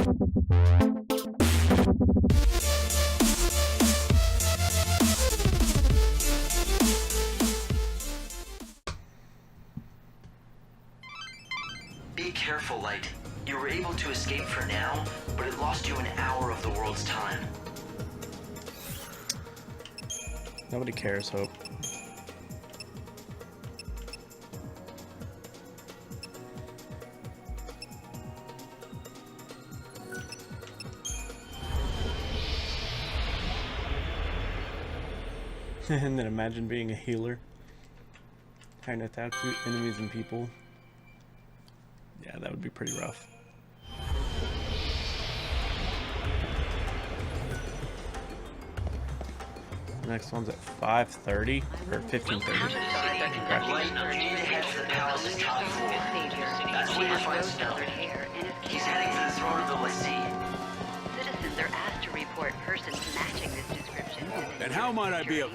Be careful, Light. You were able to escape for now, but it lost you an hour of the world's time. Nobody cares, Hope. And then imagine being a healer. Trying to attack enemies and people. Yeah, that would be pretty rough. Next one's at 5:30 or 15:30. That's where you find Snow. He's heading for the throne of the Lycee. Citizens are asked to report persons matching this description. And how might I be able...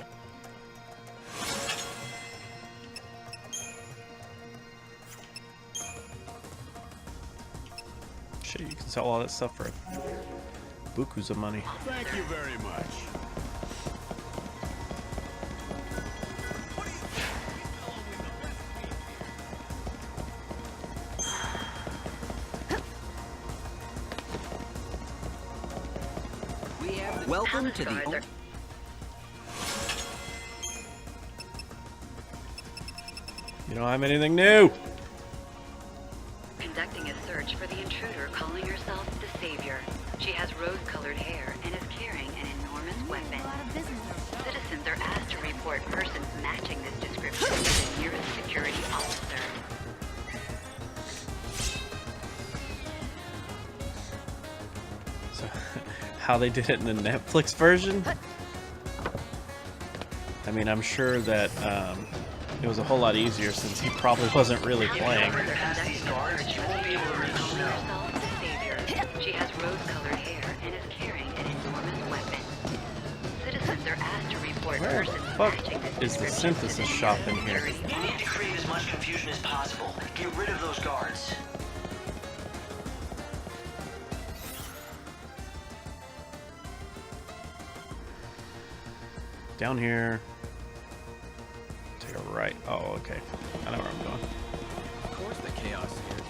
Shit, you can sell all that stuff for bukus of money. Thank you very much. Welcome to the... You don't have anything new. Conducting a search for the intruder calling herself the Savior. She has rose-colored hair and is carrying an enormous weapon. Citizens are asked to report persons matching this description to the nearest security officer. So, how they did it in the Netflix version? I mean, I'm sure that it was a whole lot easier since he probably wasn't really playing. She has rose-colored hair and is carrying an enormous weapon. Citizens are asked to report Where the persons fuck matching this is the description to synthesis shop in here? You need to create as much confusion as possible. Get rid of those guards. Down here. Take a right. Oh, okay. I know where I'm going. Of course the chaos here.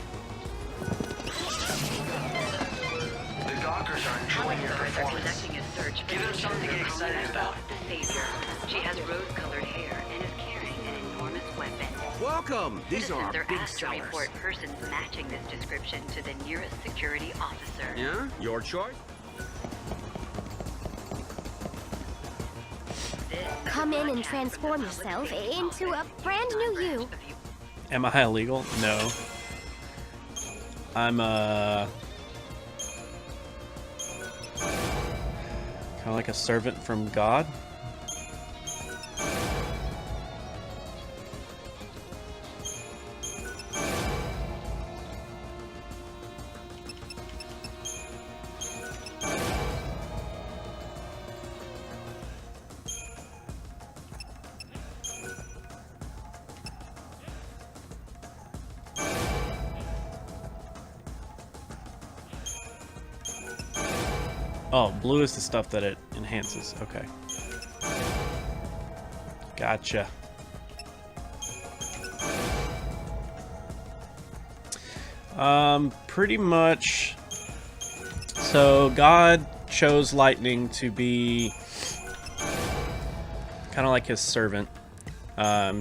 The Gawkers are enjoying your performance. Conducting a search for Give them the something to get intruder calling excited about. herself the Savior. She has rose-colored hair and is carrying an enormous weapon. Welcome! These are our Citizens are big asked to sellers. report persons matching this description to the nearest security officer. Yeah? Your choice? Come in and transform yourself into a brand new you. Am I illegal? No. I'm kind of like a servant from God. Oh, blue is the stuff that it enhances. Okay. Gotcha. Pretty much. So God chose lightning to be kind of like his servant.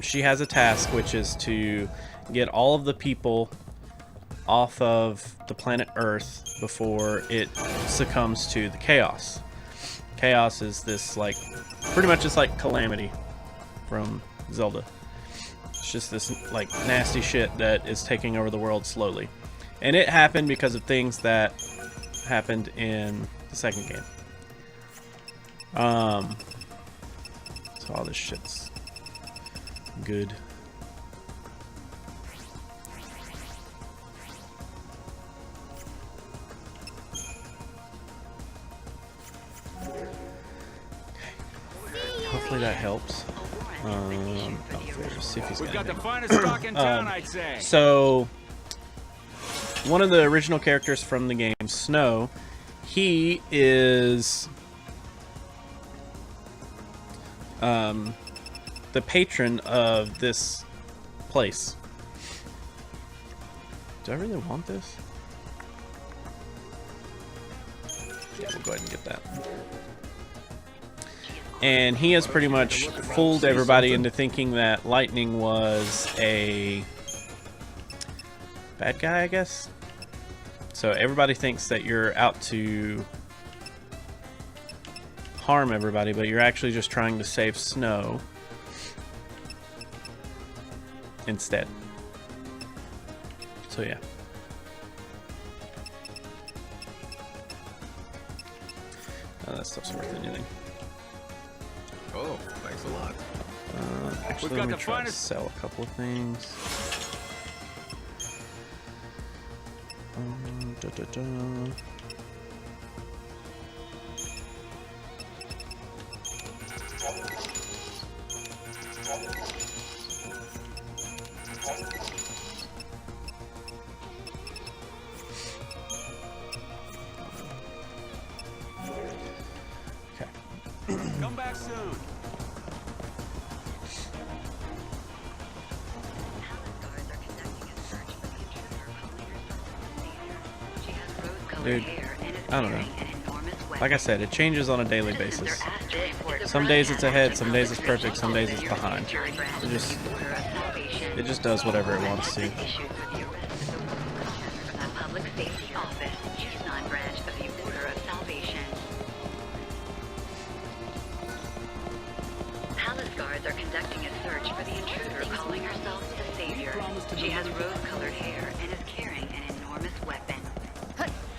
She has a task, which is to get all of the people off of the planet Earth before it succumbs to the chaos. Chaos is this, like, pretty much just like Calamity from Zelda. It's just this, like, nasty shit that is taking over the world slowly. And it happened because of things that happened in the second game. So all this shit's good. Hopefully that helps. See if he's We've got the anything. finest stock in town, I'd say. So one of the original characters from the game, Snow, he is the patron of this place. Do I really want this? Yeah, we'll go ahead and get that. And he has pretty much fooled everybody into thinking that Lightning was a bad guy, I guess. So everybody thinks that you're out to harm everybody, but you're actually just trying to save Snow instead. So yeah. None of that stuff's worth anything. Oh, thanks a lot. Actually, let me try to sell a couple of things. Come back soon. Dude, I don't know. Like I said, it changes on a daily basis. Some days it's ahead, some days it's perfect, some days it's behind. It just does whatever it wants to. Guards are conducting a search for the intruder calling herself the Savior. She has rose-colored hair and is carrying an enormous weapon.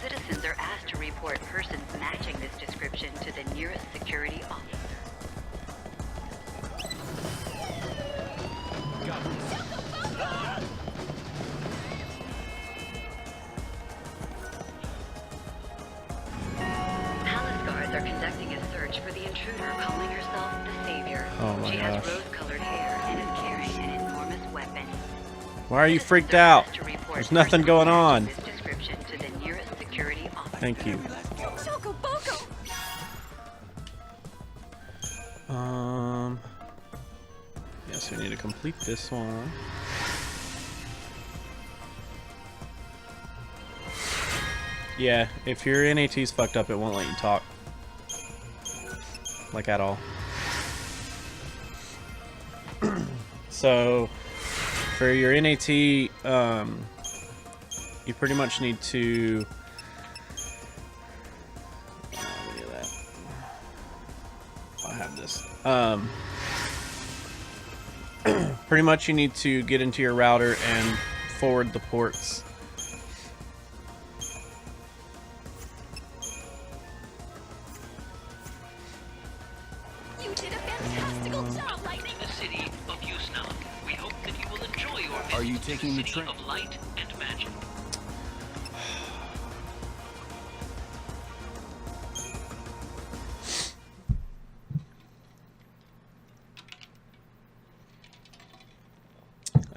Citizens are asked to report persons matching this description to the nearest security officer. Palace guards are conducting a search for the intruder calling herself the Savior. Oh my She gosh. has rose-colored hair and is carrying an enormous weapon. Why are you freaked out? There's nothing going on. This description to the nearest security officer. Thank you. Yes, we need to complete this one. Yeah, if your NAT's fucked up, it won't let you talk. Like at all. So, for your NAT, you pretty much need to... look at that. I have this. Pretty much you need to get into your router and forward the ports. You did a fantastical job, Lightning! The city of Yusnok. We hope that you will enjoy your visit Are you to taking the city train? of light and magic.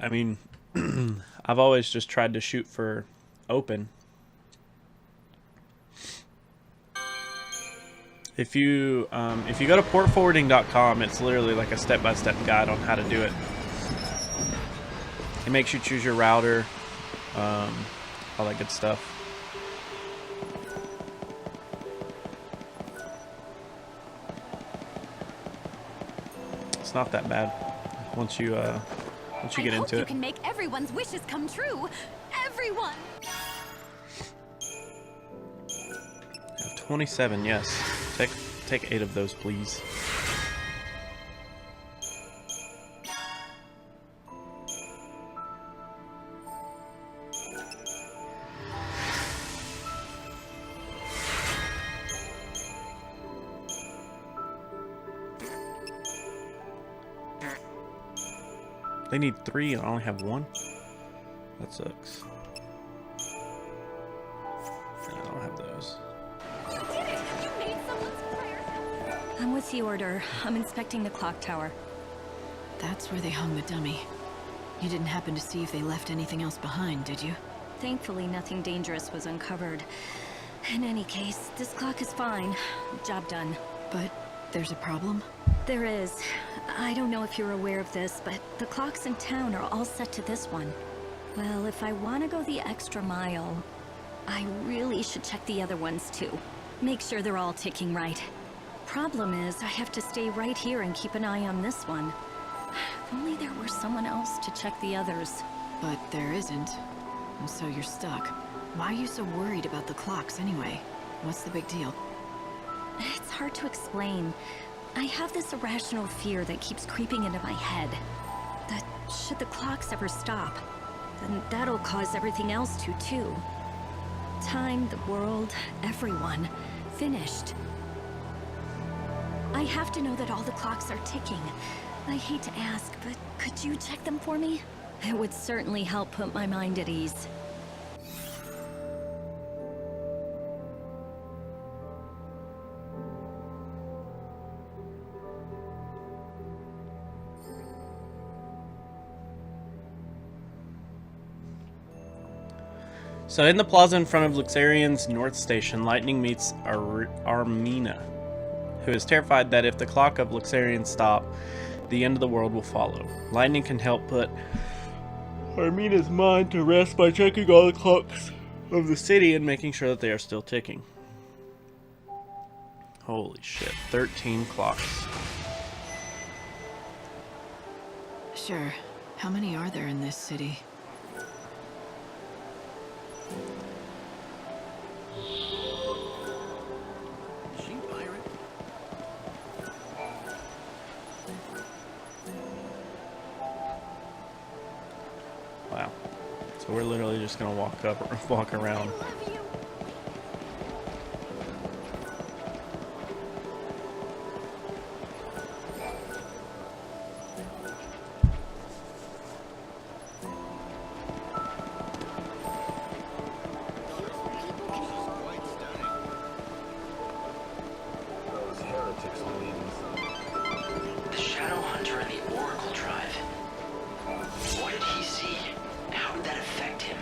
I mean, I've always just tried to shoot for open. If you go to portforwarding.com, it's literally like a step-by-step guide on how to do it. It makes you choose your router, all that good stuff. It's not that bad once you get into You it. can make everyone's wishes come true. Everyone. I have 27, yes. Take 8 of those, please. They need 3 and I only have 1? That sucks. And I don't have those. You did it! You made someone's prayers come true. I'm with the order. I'm inspecting the clock tower. That's where they hung the dummy. You didn't happen to see if they left anything else behind, did you? Thankfully, nothing dangerous was uncovered. In any case, this clock is fine. Job done. But there's a problem? There is. I don't know if you're aware of this, but the clocks in town are all set to this one. Well, if I want to go the extra mile, I really should check the other ones too. Make sure they're all ticking right. Problem is, I have to stay right here and keep an eye on this one. If only there were someone else to check the others. But there isn't. And so you're stuck. Why are you so worried about the clocks anyway? What's the big deal? It's hard to explain. I have this irrational fear that keeps creeping into my head. That should the clocks ever stop, then that'll cause everything else to too. Time, the world, everyone. Finished. I have to know that all the clocks are ticking. I hate to ask, but could you check them for me? It would certainly help put my mind at ease. So in the plaza in front of Luxarian's North Station, Lightning meets Armina, who is terrified that if the clock of Luxarian stop, the end of the world will follow. Lightning can help put Armina's mind to rest by checking all the clocks of the city and making sure that they are still ticking. Holy shit, 13 clocks. Sure. How many are there in this city? She pirate? Wow. So we're literally just gonna walk around. The Shadow Hunter in the Oracle Drive. What did he see? How did that affect him?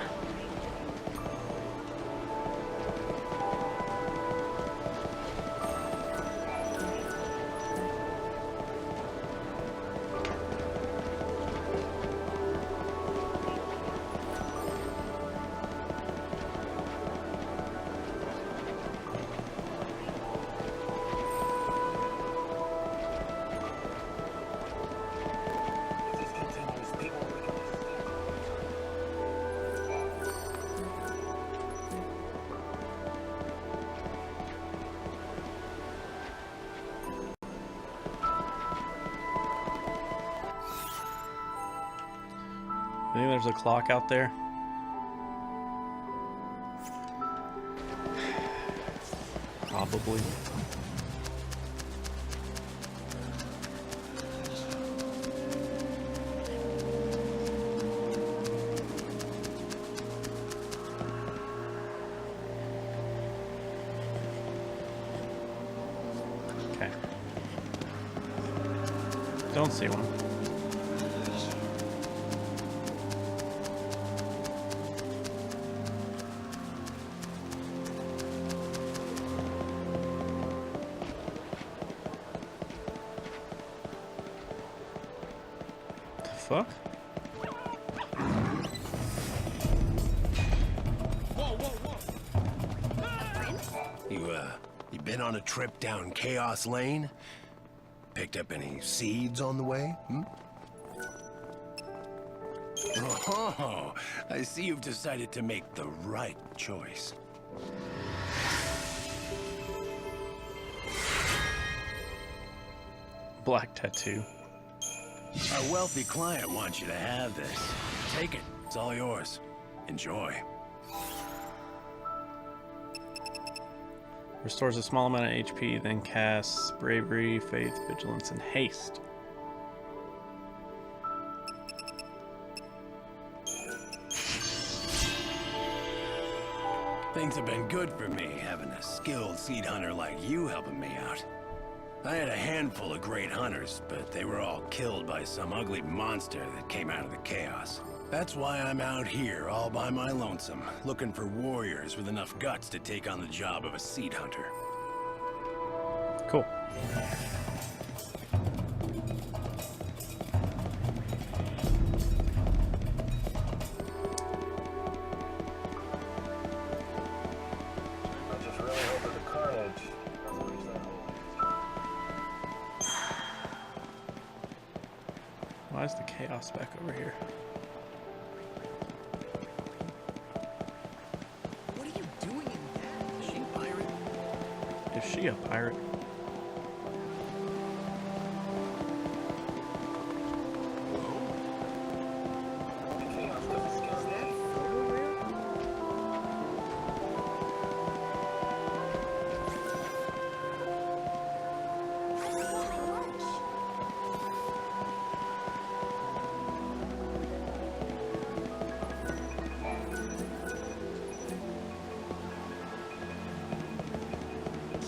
I think there's a clock out there. Probably. Okay. Don't see one. Fuck? You been on a trip down Chaos Lane? Picked up any seeds on the way? Oh, I see you've decided to make the right choice. Black tattoo. Our wealthy client wants you to have this. Take it. It's all yours. Enjoy. Restores a small amount of HP, then casts Bravery, Faith, Vigilance, and Haste. Things have been good for me, having a skilled seed hunter like you helping me out. I had a handful of great hunters, but they were all killed by some ugly monster that came out of the chaos. That's why I'm out here all by my lonesome, looking for warriors with enough guts to take on the job of a seed hunter. Cool. Why is the chaos back over here? What are you doing in there? Is she a pirate? Is she a pirate?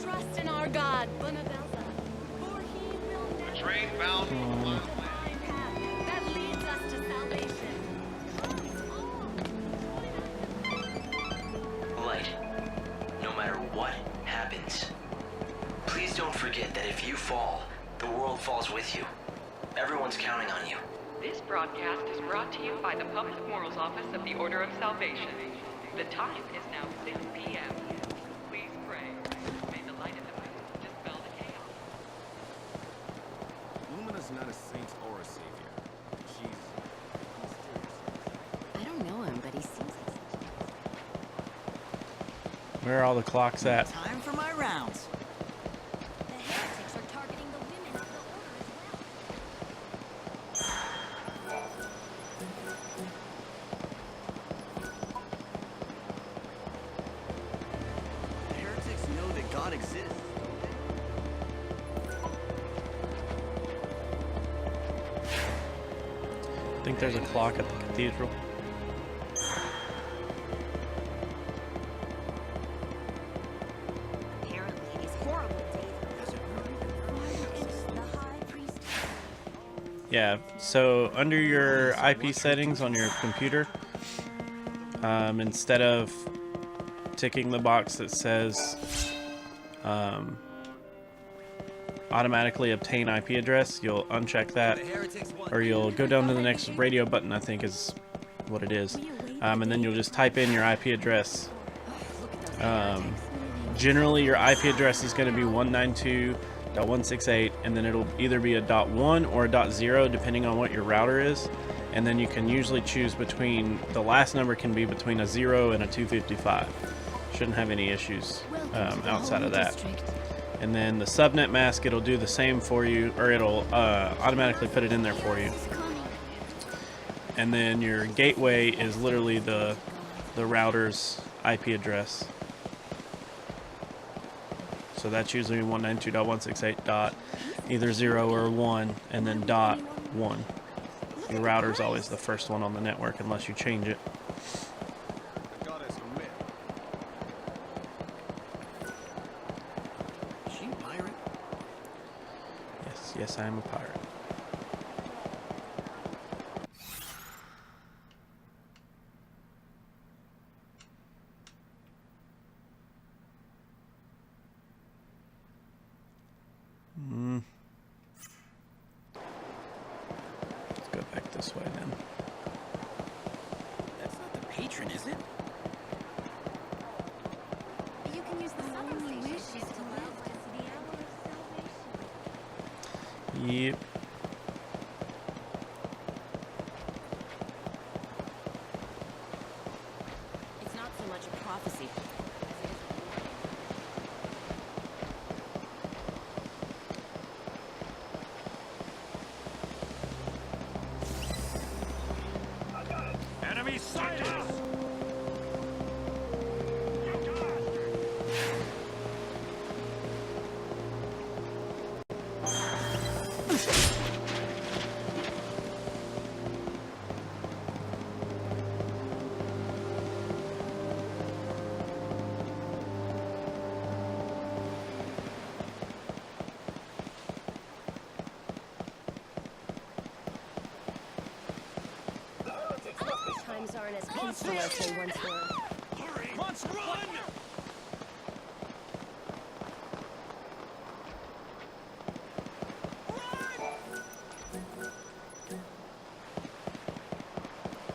Trust in our God, Bonabelsa. For he will never Train bound for find path that leads us to salvation. Light, no matter what happens, please don't forget that if you fall, the world falls with you. Everyone's counting on you. This broadcast is brought to you by the Public Morals Office of the Order of Salvation. The time is now 6 p.m. Please pray. May the light of the moon dispel the chaos. Lumina's not a saint or a savior. She's mysterious. I don't know him, but he seems like... Where are all the clocks at? Time for my rounds. The heretics are targeting the women of the order as well. The heretics know that God exists. I think there's a clock at the cathedral. Apparently, these horrible days the high priest. Yeah, so under your IP settings on your computer, instead of ticking the box that says automatically obtain IP address, you'll uncheck that, or you'll go down to the next radio button, I think is what it is, and then you'll just type in your IP address. Generally your IP address is going to be 192.168, and then it'll either be a .1 or a .0 depending on what your router is, and then you can usually choose between, the last number can be between a 0 and a 255. Shouldn't have any issues outside of that. And then the subnet mask, it'll do the same for you, or it'll automatically put it in there for you. And then your gateway is literally the router's IP address. So that's usually 192.168. Either 0 or 1, and then .1. Your router's always the first one on the network unless you change it. Is she a pirate? Yes, I am a pirate. Let's go back this way then. That's not the patron, is it? You can use the summer stations to live to the hour of salvation. Yep. It's not so much a prophecy. enemy sighted! Monsters! Unless they once were. Hurry! Monster, run!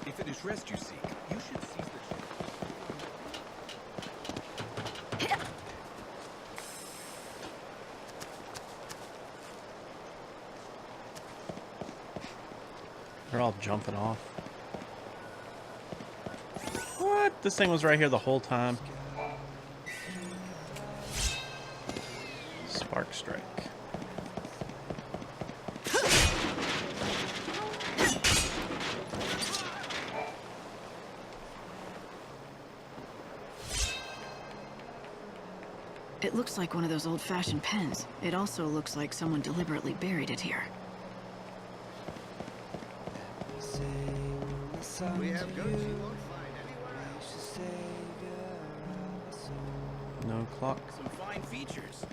If it is rest you seek, you should seize the They're all jumping off. What? This thing was right here the whole time. Spark strike. It looks like one of those old-fashioned pens. It also looks like someone deliberately buried it here. We have goods you won't find anywhere. No clock. Some fine features.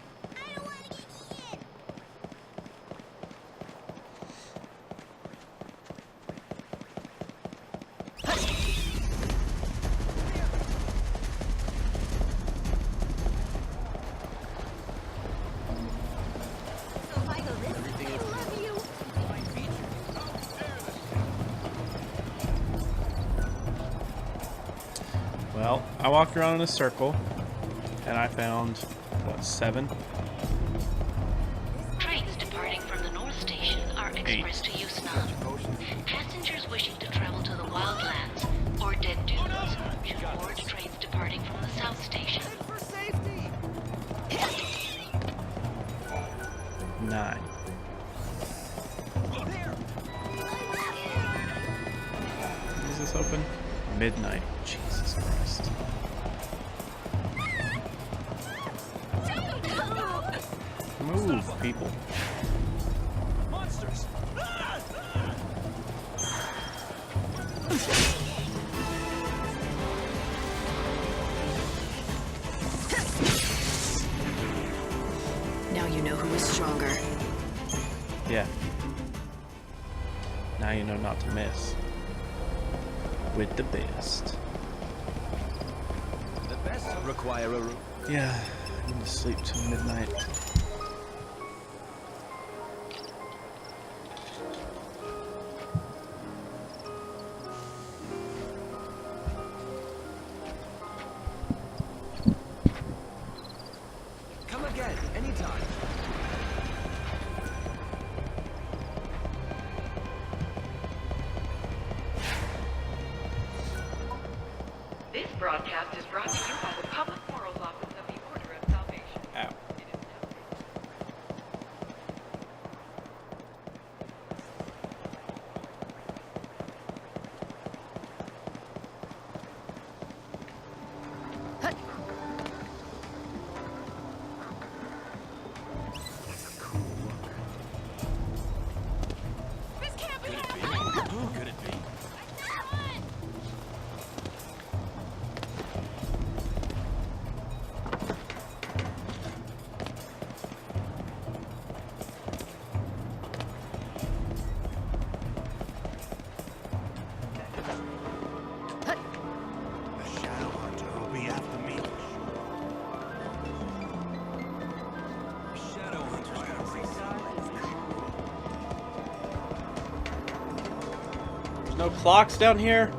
Well, I walked around in a circle, and I found, what, 7? Trains departing from the North Station are expressed to use now. Passengers wishing to travel to the wildlands or dead dunes should board trains departing from the South Station. For safety. 9. Is this open? Midnight. Jesus Christ. Move, people. Monsters! Now you know who is stronger. Yeah. Now you know not to mess with the best. The best require a room. Yeah, I need to sleep till midnight. Come again, anytime. This broadcast is brought to you by the Public Morals Office of the Order of Salvation. Ow. It is now. This can't be happening! Who could it be? The Shadow Hunter will be after me. Shadow Hunter's gonna There's no clocks down here?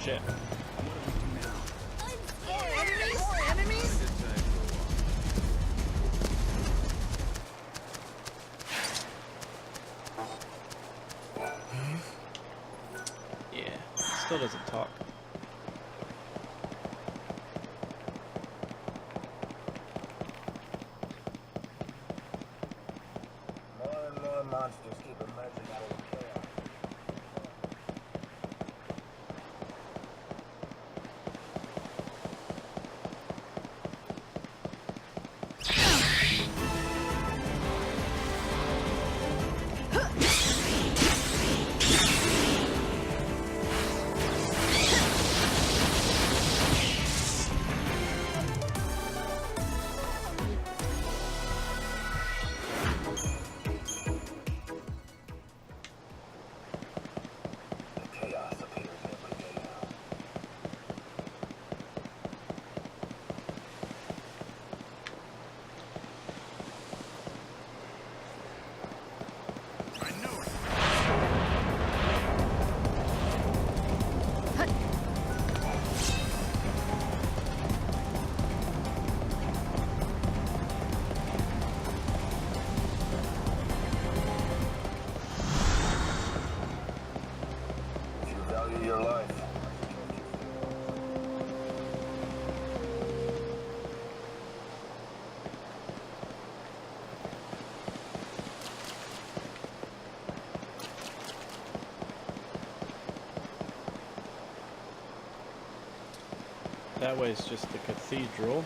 shit. Yeah, still doesn't talk. More and more monsters keep emerging out of the chaos. Your life. That way is just the cathedral.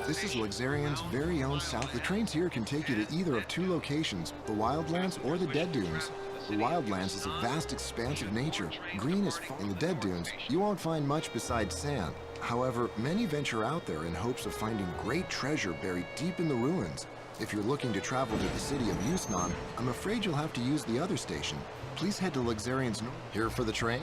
This is Luxarian's very own south. The trains here can take you to either of two locations, the Wildlands or the Dead Dunes. The Wildlands is a vast expanse of nature. Green is in the Dead Dunes. You won't find much besides sand. However, many venture out there in hopes of finding great treasure buried deep in the ruins. If you're looking to travel to the city of Yusnan, I'm afraid you'll have to use the other station. Please head to Luxarian's north. Here for the train?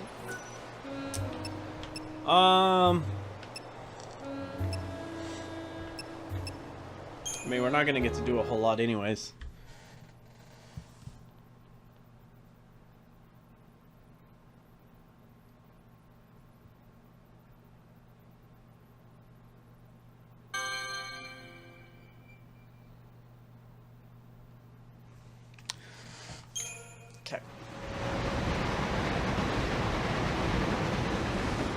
I mean, we're not gonna get to do a whole lot anyways. Okay.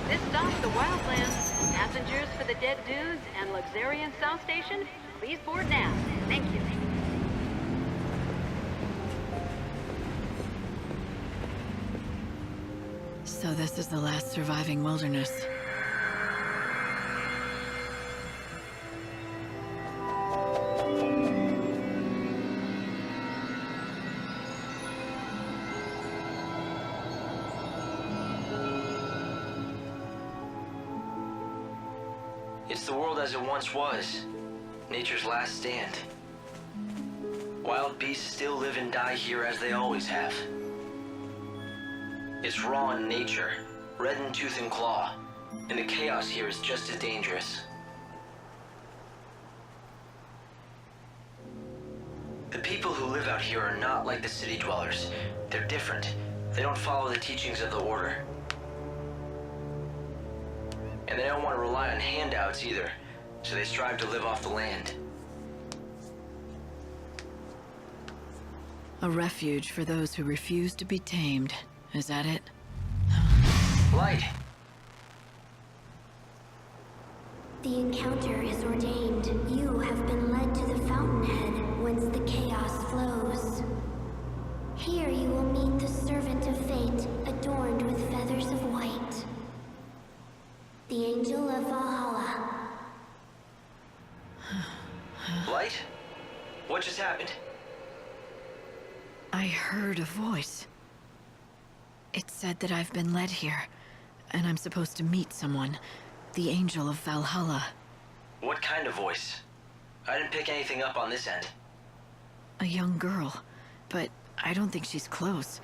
This stops the Wildlands. Passengers for the Dead Dunes and Luxarian South Station, please board now. Thank you. So this is the last surviving wilderness. It's the world as it once was. Nature's last stand. Wild beasts still live and die here as they always have. It's raw in nature, red in tooth and claw, and the chaos here is just as dangerous. The people who live out here are not like the city dwellers. They're different. They don't follow the teachings of the Order. And they don't want to rely on handouts either, so they strive to live off the land. A refuge for those who refuse to be tamed. Is that it? Light! The encounter is ordained. You have been led to the fountainhead, whence the chaos flows. Here you will meet the servant of fate, adorned with feathers of white. The angel of Valhalla. Light? What just happened? I heard a voice. It said that I've been led here, and I'm supposed to meet someone. The angel of Valhalla. What kind of voice? I didn't pick anything up on this end. A young girl, but I don't think she's close.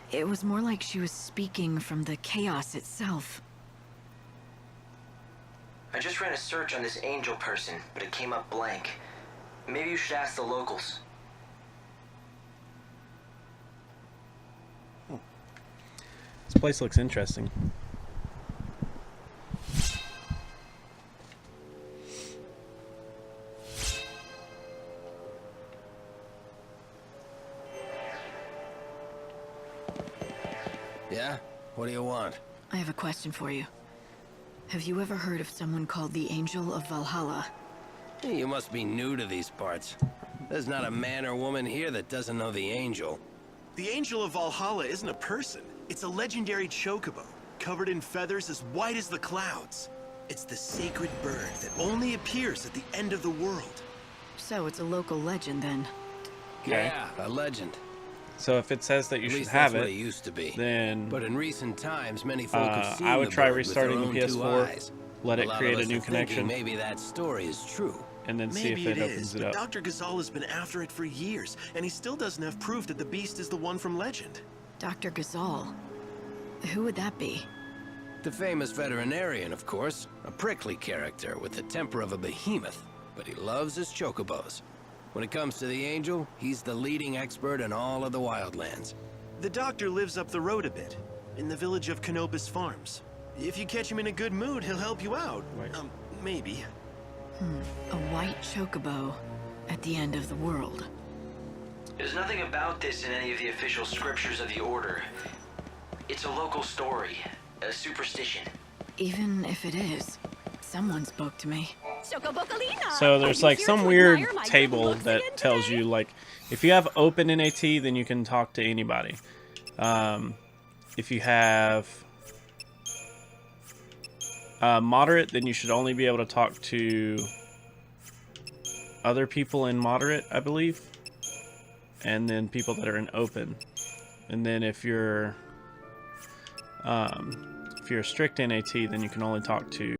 It was more like she was speaking from the chaos itself. I just ran a search on this angel person, but it came up blank. Maybe you should ask the locals. This place looks interesting. Yeah? What do you want? I have a question for you. Have you ever heard of someone called the Angel of Valhalla? You must be new to these parts. There's not a man or woman here that doesn't know the angel. The Angel of Valhalla isn't a person. It's a legendary chocobo, covered in feathers as white as the clouds. It's the sacred bird that only appears at the end of the world. So it's a local legend then. Okay. Yeah, a legend. So if it says that you At should least have that's what it, it used to be. then But in recent times, many folk have seen I would the try bird with their restarting the own two PS4, eyes. let it lot of create a us new are thinking connection, maybe that story is true. and then see if Maybe it it opens is, it but up. Dr. Gazal has been after it for years, and he still doesn't have proof that the beast is the one from legend. Dr. Gazal. Who would that be? The famous veterinarian, of course. A prickly character with the temper of a behemoth, but he loves his chocobos. When it comes to the angel, he's the leading expert in all of the wildlands. The doctor lives up the road a bit, in the village of Canopus Farms. If you catch him in a good mood, he'll help you out. Wait. Maybe. A white chocobo at the end of the world. There's nothing about this in any of the official scriptures of the Order. It's a local story, a superstition. Even if it is, someone spoke to me. So there's like some weird table that tells you, like, if you have open NAT, then you can talk to anybody. If you have moderate, then you should only be able to talk to other people in moderate, I believe, and then people that are in open. And then if you're strict NAT, then you can only talk to